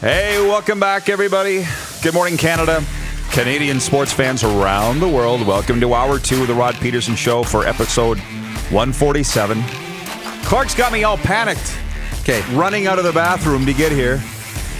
Hey, welcome back, everybody. Good morning, Canada. Canadian sports fans around the world. Welcome to Hour 2 of the Rod Pedersen Show for episode 147. Clark's got me all panicked. Okay, running out of the bathroom to get here.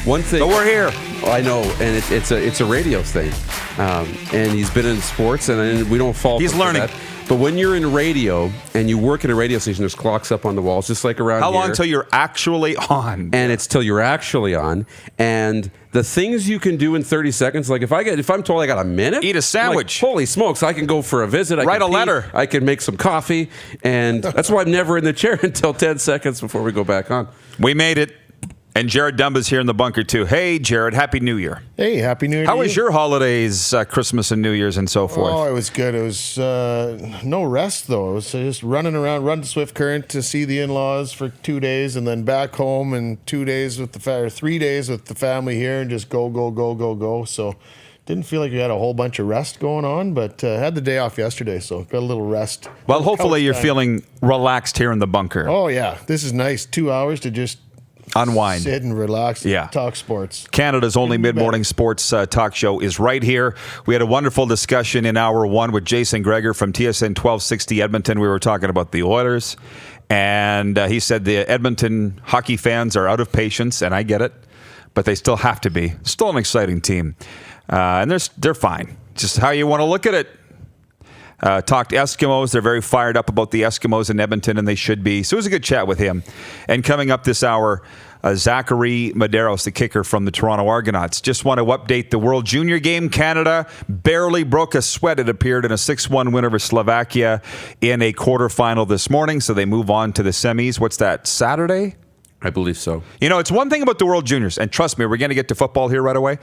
One thing, but we're here. Oh, I know, and it's a radio thing, and he's been in sports, and we don't fault. He's learning. That. But when you're in radio and you work in a radio station, there's clocks up on the walls, just like around How here. long till you're actually on? And it's till you're actually on. And the things you can do in 30 seconds, like if I'm told I got a minute, eat a sandwich. Like, holy smokes, I can go for a visit. I Write can a letter. I can make some coffee, and that's why I'm never in the chair until 10 seconds before we go back on. We made it. And Jared Dumba's here in the bunker, too. Hey, Jared, Happy New Year. Hey, Happy New Year. How was your holidays, Christmas and New Year's and so forth? Oh, it was good. It was no rest, though. It was just running around, run to Swift Current to see the in-laws for 2 days, and then back home and 3 days with the family here, and just go. So didn't feel like we had a whole bunch of rest going on, but had the day off yesterday, so got a little rest. Well, hopefully you're feeling relaxed here in the bunker. Oh, yeah. This is nice. 2 hours to just unwind, sit and relax, and talk sports. Canada's only mid-morning sports talk show is right here. We had a wonderful discussion in hour one with Jason Greger from TSN 1260 Edmonton. We were talking about the Oilers, and he said the Edmonton hockey fans are out of patience, and I get it, but they still have to be. Still an exciting team, and they're fine. Just how you want to look at it. Talked Eskimos. They're very fired up about the Eskimos in Edmonton, and they should be. So it was a good chat with him. And coming up this hour, Zachary Medeiros, the kicker from the Toronto Argonauts. Just want to update the World Junior game. Canada barely broke a sweat. It appeared in a 6-1 win over Slovakia in a quarterfinal this morning. So they move on to the semis. What's that, Saturday? I believe so. You know, it's one thing about the World Juniors, and trust me, we're going to get to football here right away,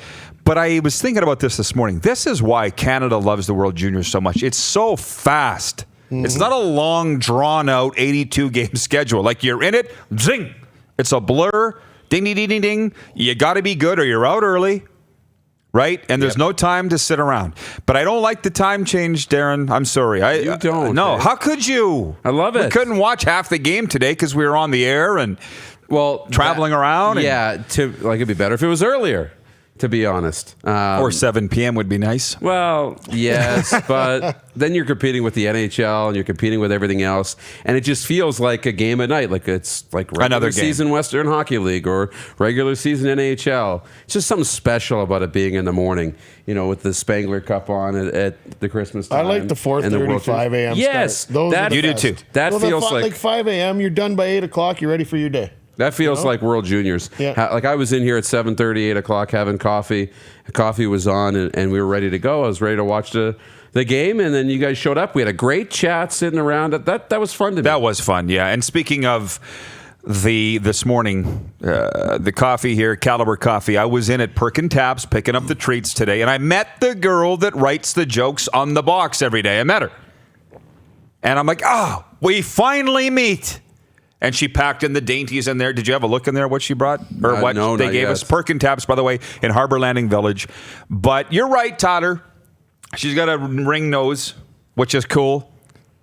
but I was thinking about this morning. This is why Canada loves the World Juniors so much. It's so fast. Mm-hmm. It's not a long, drawn-out 82-game schedule. Like, you're in it, zing! It's a blur, ding, ding, ding, ding, ding. You got to be good or you're out early, right? And there's no time to sit around. But I don't like the time change, Darren. I'm sorry. You don't. No, how could you? I love it. We couldn't watch half the game today because we were on the air and traveling around. Yeah, it'd be better if it was earlier, to be honest. Or 7 p.m. would be nice. Well, yes, but then you're competing with the NHL and you're competing with everything else, and it just feels like a game at night, like it's like regular season Western Hockey League or regular season NHL. It's just something special about it being in the morning, with the Spangler Cup on at the Christmas time. I like the 4:30, 5 a.m. Yes, start. you do too. That feels like 5 a.m. You're done by 8 o'clock. You're ready for your day. That feels like World Juniors. Yeah. Like I was in here at 7:30, 8 o'clock having coffee. Coffee was on, and we were ready to go. I was ready to watch the game, and then you guys showed up. We had a great chat sitting around. That was fun to me. That was fun, yeah. And speaking of this morning, the coffee here, Caliber Coffee, I was in at Perkin Taps picking up the treats today, and I met the girl that writes the jokes on the box every day. I met her. And I'm like, we finally meet. And she packed in the dainties in there. Did you have a look in there, what she brought? Or what no, they gave us? Perkin Taps, by the way, in Harbor Landing Village. But you're right, Tyler. She's got a ring nose, which is cool.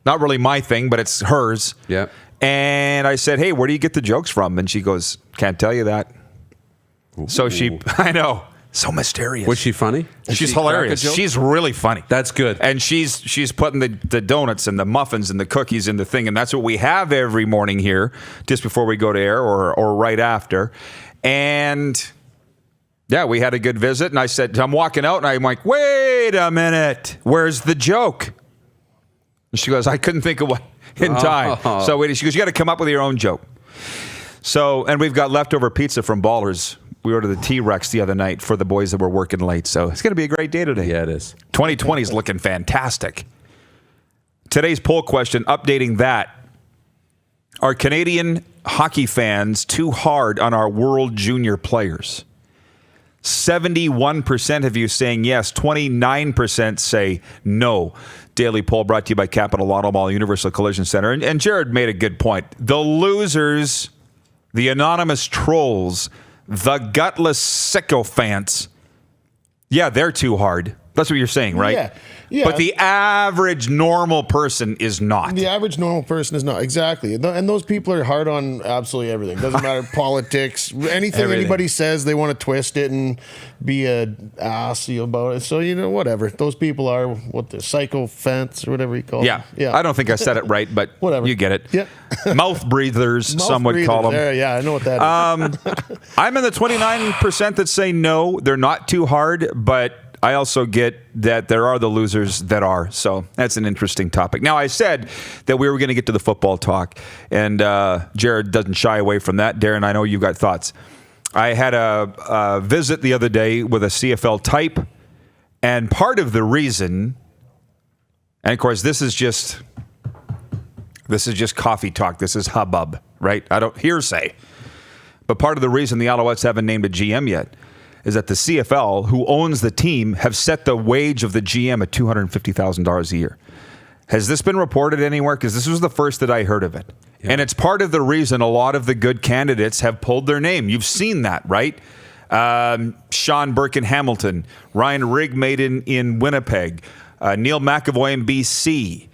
Not really my thing, but it's hers. Yeah. And I said, hey, where do you get the jokes from? And she goes, can't tell you that. Ooh. So I know. So mysterious. Was she funny? She's hilarious. She's really funny. That's good. And she's putting the donuts and the muffins and the cookies in the thing, and that's what we have every morning here, just before we go to air or right after. And yeah, we had a good visit, and I said, I'm walking out, and I'm like, wait a minute, where's the joke? And she goes, I couldn't think of what in time. So she goes, you got to come up with your own joke. So, and we've got leftover pizza from Ballers. We ordered the T-Rex the other night for the boys that were working late. So it's going to be a great day today. Yeah, it is. 2020 is looking fantastic. Today's poll question, updating that. Are Canadian hockey fans too hard on our World Junior players? 71% of you saying yes. 29% say no. Daily poll brought to you by Capital Auto Mall Universal Collision Center. And Jared made a good point. The losers, the anonymous trolls, the gutless sycophants, yeah, they're too hard. That's what you're saying, right? Yeah. Yeah. But the average normal person is not. The average normal person is not. Exactly. And those people are hard on absolutely everything. Doesn't matter, politics, anything anybody says, they want to twist it and be a ass about it. So, whatever. Those people are what the psychophants or whatever you call them. Yeah. I don't think I said it right, but whatever. You get it. Yeah. Mouth breathers, some would call them. Yeah, I know what that is. I'm in the 29% that say no, they're not too hard, but I also get that there are the losers that are. So that's an interesting topic. Now, I said that we were going to get to the football talk, and Jared doesn't shy away from that. Darren, I know you've got thoughts. I had a visit the other day with a CFL type, and part of the reason, and of course, this is just coffee talk. This is hubbub, right? I don't hearsay. But part of the reason the Alouettes haven't named a GM yet is that the CFL, who owns the team, have set the wage of the GM at $250,000 a year. Has this been reported anywhere? Because this was the first that I heard of it. Yeah. And it's part of the reason a lot of the good candidates have pulled their name. You've seen that, right? Sean Burke in Hamilton, Ryan Rigg made in Winnipeg, Neil McAvoy in BC,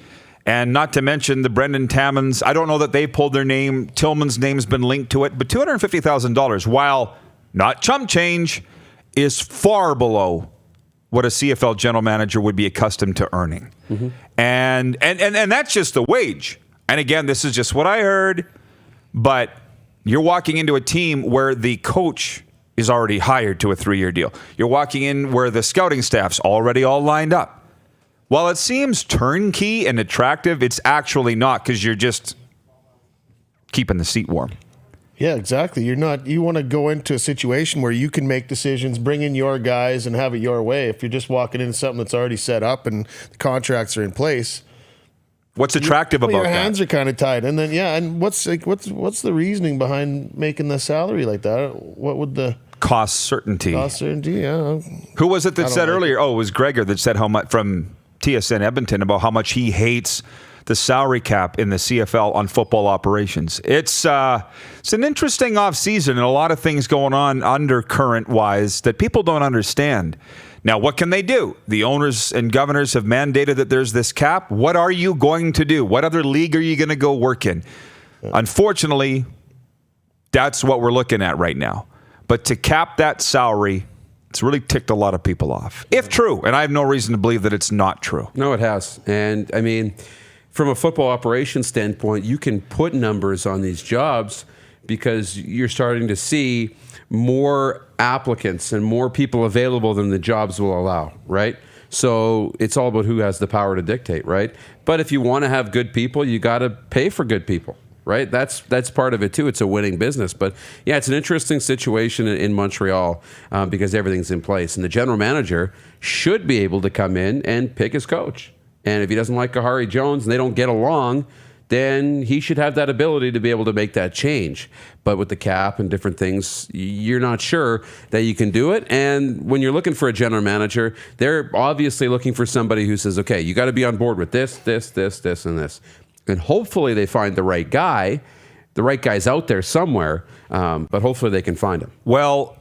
and not to mention the Brendan Tammans. I don't know that they pulled their name. Tillman's name's been linked to it, but $250,000, while not chump change, is far below what a CFL general manager would be accustomed to earning. Mm-hmm. And that's just the wage. And again, this is just what I heard, but you're walking into a team where the coach is already hired to a 3-year deal. You're walking in where the scouting staff's already all lined up. While it seems turnkey and attractive, it's actually not, because you're just keeping the seat warm. Yeah, exactly. You want to go into a situation where you can make decisions, bring in your guys, and have it your way. If you're just walking into something that's already set up and the contracts are in place, what's attractive about that? Your hands are kind of tied. And then and what's the reasoning behind making the salary like that? What would the cost certainty? Yeah. Who was it that said earlier? Oh, it was Gregor that said how much from TSN Edmonton about how much he hates the salary cap in the CFL on football operations. It's an interesting offseason and a lot of things going on undercurrent-wise that people don't understand. Now, what can they do? The owners and governors have mandated that there's this cap. What are you going to do? What other league are you going to go work in? Unfortunately, that's what we're looking at right now. But to cap that salary, it's really ticked a lot of people off. If true, and I have no reason to believe that it's not true. No, it has. And, I mean, from a football operations standpoint, you can put numbers on these jobs because you're starting to see more applicants and more people available than the jobs will allow, right? So it's all about who has the power to dictate, right? But if you want to have good people, you got to pay for good people, right? That's part of it too. It's a winning business. But yeah, it's an interesting situation in Montreal because everything's in place. And the general manager should be able to come in and pick his coach. And if he doesn't like Kahari Jones and they don't get along, then he should have that ability to be able to make that change. But with the cap and different things, you're not sure that you can do it. And when you're looking for a general manager, they're obviously looking for somebody who says, okay, you got to be on board with this, and this. And hopefully they find the right guy. The right guy's out there somewhere, but hopefully they can find him. Well,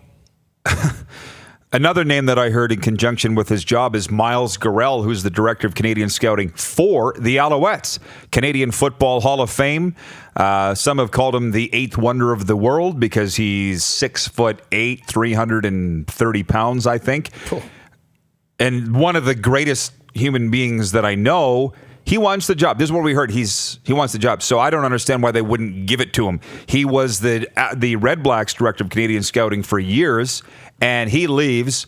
another name that I heard in conjunction with his job is Miles Gorell, who's the director of Canadian scouting for the Alouettes. Canadian Football Hall of Fame. Some have called him the eighth wonder of the world because he's 6'8", 330 pounds, I think. Cool. And one of the greatest human beings that I know. He wants the job. This is what we heard. He wants the job. So I don't understand why they wouldn't give it to him. He was the Red Blacks director of Canadian scouting for years, and he leaves.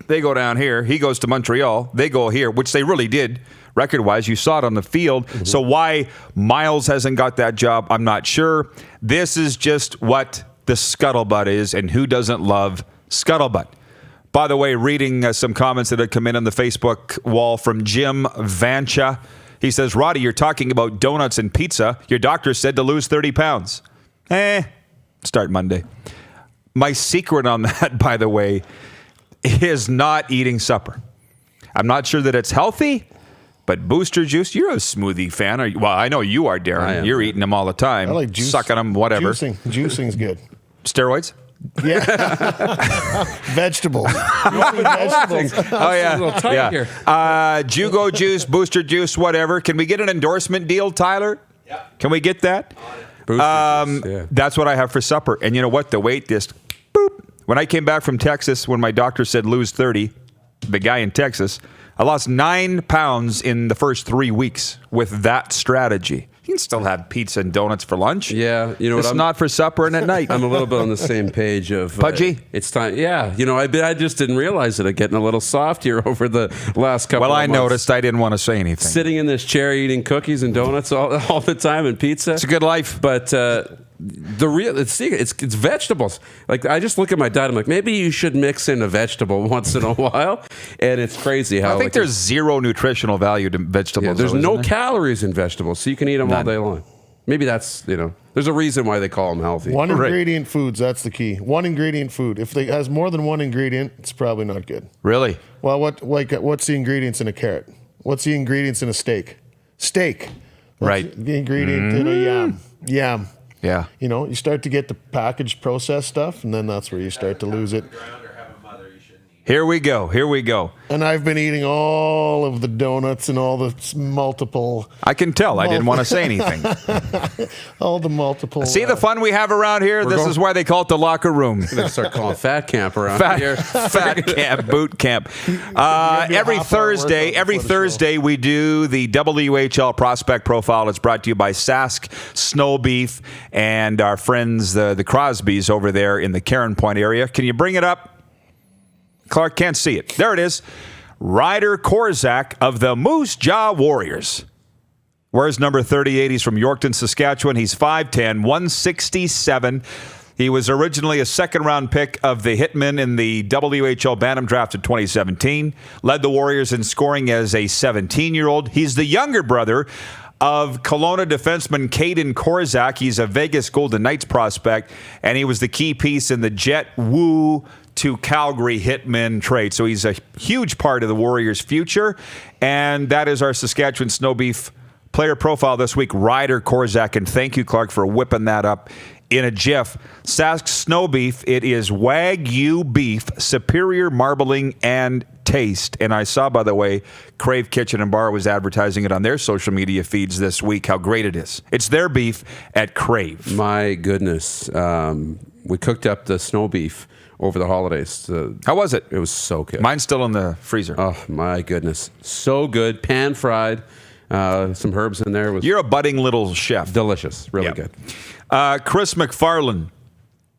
They go down here. He goes to Montreal. They go here, which they really did record-wise. You saw it on the field. Mm-hmm. So why Miles hasn't got that job, I'm not sure. This is just what the scuttlebutt is, and who doesn't love scuttlebutt? By the way, reading some comments that had come in on the Facebook wall from Jim Vancha. He says, Roddy, you're talking about donuts and pizza. Your doctor said to lose 30 pounds. Start Monday. My secret on that, by the way, is not eating supper. I'm not sure that it's healthy, but Booster Juice, you're a smoothie fan. Well, I know you are, Darren. You're eating them all the time. I like juice. Sucking them, whatever. Juicing's good. Steroids? Yeah. Vegetables. Vegetables. Oh, yeah. A little tight here. Jugo juice, booster juice, whatever. Can we get an endorsement deal, Tyler? Yeah. Can we get that? That's what I have for supper. And you know what? The weight just, boop. When I came back from Texas, when my doctor said lose 30, the guy in Texas, I lost 9 pounds in the first 3 weeks with that strategy. You can still have pizza and donuts for lunch. Yeah, you know it's what? Not for supper and at night. I'm a little bit on the same page of pudgy. It's time. Yeah, you know, I just didn't realize it. I'm getting a little soft here over the last couple. Well, of I months. noticed. I didn't want to say anything. Sitting in this chair eating cookies and donuts all the time and pizza. It's a good life, but. It's vegetables. Like I just look at my diet. I'm like, maybe you should mix in a vegetable once in a while. And it's crazy how I think there's zero nutritional value to vegetables. Yeah, there's no calories in vegetables, so you can eat them all day long. Maybe that's there's a reason why they call them healthy. One ingredient foods. That's the key. One ingredient food. If it has more than one ingredient, it's probably not good. Really? Well, what's the ingredients in a carrot? What's the ingredients in a steak? Steak. Right. The ingredient in a yam. Yam. Yeah. You know, you start to get the packaged processed stuff, and then that's where you start to lose it. Here we go. And I've been eating all of the donuts and all the multiple. I can tell. I didn't want to say anything. All the multiple. See the fun we have around here? This is why they call it the locker room. They start calling fat camp around here. Fat camp, boot camp. Every Thursday we do the WHL prospect profile. It's brought to you by Sask Snow Beef and our friends, the Crosbys over there in the Karen Point area. Can you bring it up? Clark can't see it. There it is. Ryder Korczak of the Moose Jaw Warriors. Where's number 38? He's from Yorkton, Saskatchewan. He's 5'10", 167. He was originally a second-round pick of the Hitmen in the WHL Bantam draft of 2017. Led the Warriors in scoring as a 17-year-old. He's the younger brother of Kelowna defenseman Caden Korczak. He's a Vegas Golden Knights prospect, and he was the key piece in the Jet Wu to Calgary Hitmen trade. So he's a huge part of the Warriors' future, and that is our Saskatchewan Snow Beef player profile this week, Ryder Korczak, and thank you, Clark, for whipping that up in a jiff. Sask Snow Beef, it is Wagyu beef, superior marbling and taste. And I saw, by the way, Crave Kitchen and Bar was advertising it on their social media feeds this week, how great it is. It's their beef at Crave. My goodness. We cooked up the snow beef over the holidays. How was it? It was so good. Mine's still in the freezer. Oh, my goodness. So good. Pan fried. Some herbs in there. You're a budding little chef. Delicious. Really good. Chris McFarland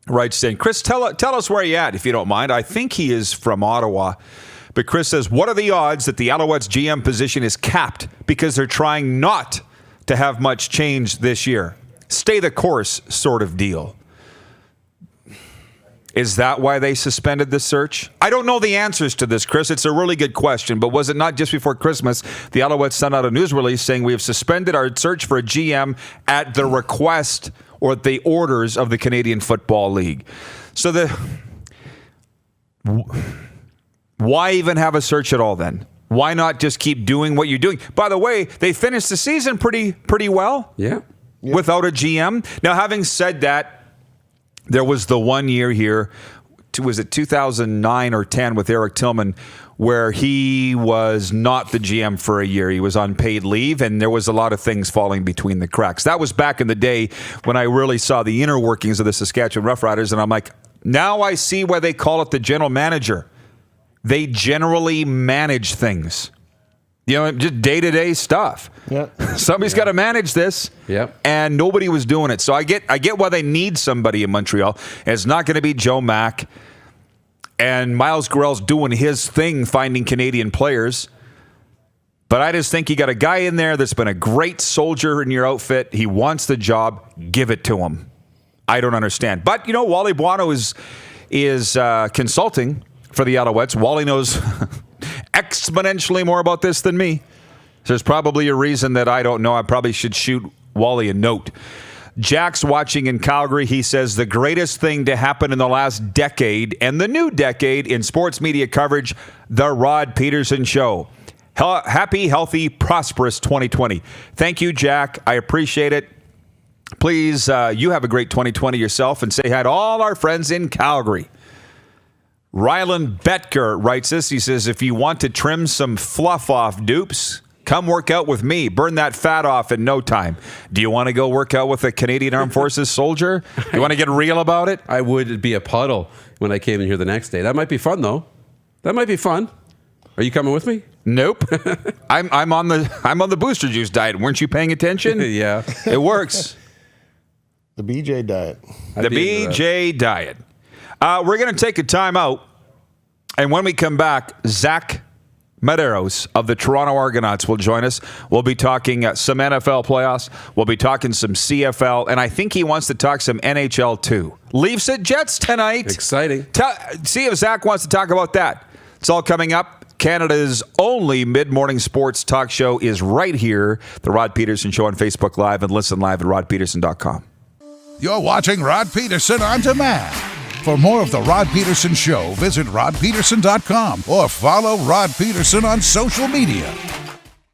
writes in. Chris, tell us where you're at, if you don't mind. I think he is from Ottawa. But Chris says, what are the odds that the Alouettes GM position is capped because they're trying not to have much change this year? Stay the course sort of deal. Is that why they suspended the search? I don't know the answers to this, Chris. It's a really good question. But was it not just before Christmas, the Alouettes sent out a news release saying we have suspended our search for a GM at the request or the orders of the Canadian Football League? So why even have a search at all then? Why not just keep doing what you're doing? By the way, they finished the season pretty well. Yeah. Without a GM. Now, having said that, there was the 1 year here, was it 2009 or 10 with Eric Tillman, where he was not the GM for a year. He was on paid leave, and there was a lot of things falling between the cracks. That was back in the day when I really saw the inner workings of the Saskatchewan Roughriders, and I'm like, now I see why they call it the general manager. They generally manage things. You know, just day-to-day stuff. Yep. Somebody's got to manage this. Yep. And nobody was doing it. So I get why they need somebody in Montreal. And it's not going to be Joe Mack. And Miles Gorell's doing his thing, finding Canadian players. But I just think you got a guy in there that's been a great soldier in your outfit. He wants the job. Give it to him. I don't understand. But, you know, Wally Buono is consulting for the Alouettes. Wally knows exponentially more about this than me. There's probably a reason that I don't know. I probably should shoot Wally a note. Jack's watching in Calgary. He says the greatest thing to happen in the last decade and the new decade in sports media coverage, the Rod Pedersen Show. Happy, healthy, prosperous 2020. Thank you, Jack. I appreciate it. Please, you have a great 2020 yourself, and say hi to all our friends in Calgary. Rylan Betker writes this. He says, if you want to trim some fluff off, dupes, come work out with me. Burn that fat off in no time. Do you want to go work out with a Canadian Armed Forces soldier? You want to get real about it? I would be a puddle when I came in here the next day. That might be fun, though. That might be fun. Are you coming with me? Nope. I'm on the booster juice diet. Weren't you paying attention? Yeah. It works. The BJ diet. The BJ diet. We're going to take a time out. And when we come back, Zach Medeiros of the Toronto Argonauts will join us. We'll be talking some NFL playoffs. We'll be talking some CFL. And I think he wants to talk some NHL too. Leafs at Jets tonight. Exciting. See if Zach wants to talk about that. It's all coming up. Canada's only mid-morning sports talk show is right here. The Rod Pedersen Show on Facebook Live, and listen live at rodpedersen.com. You're watching Rod Pedersen On Demand. For more of The Rod Pedersen Show, visit rodpedersen.com or follow Rod Pedersen on social media.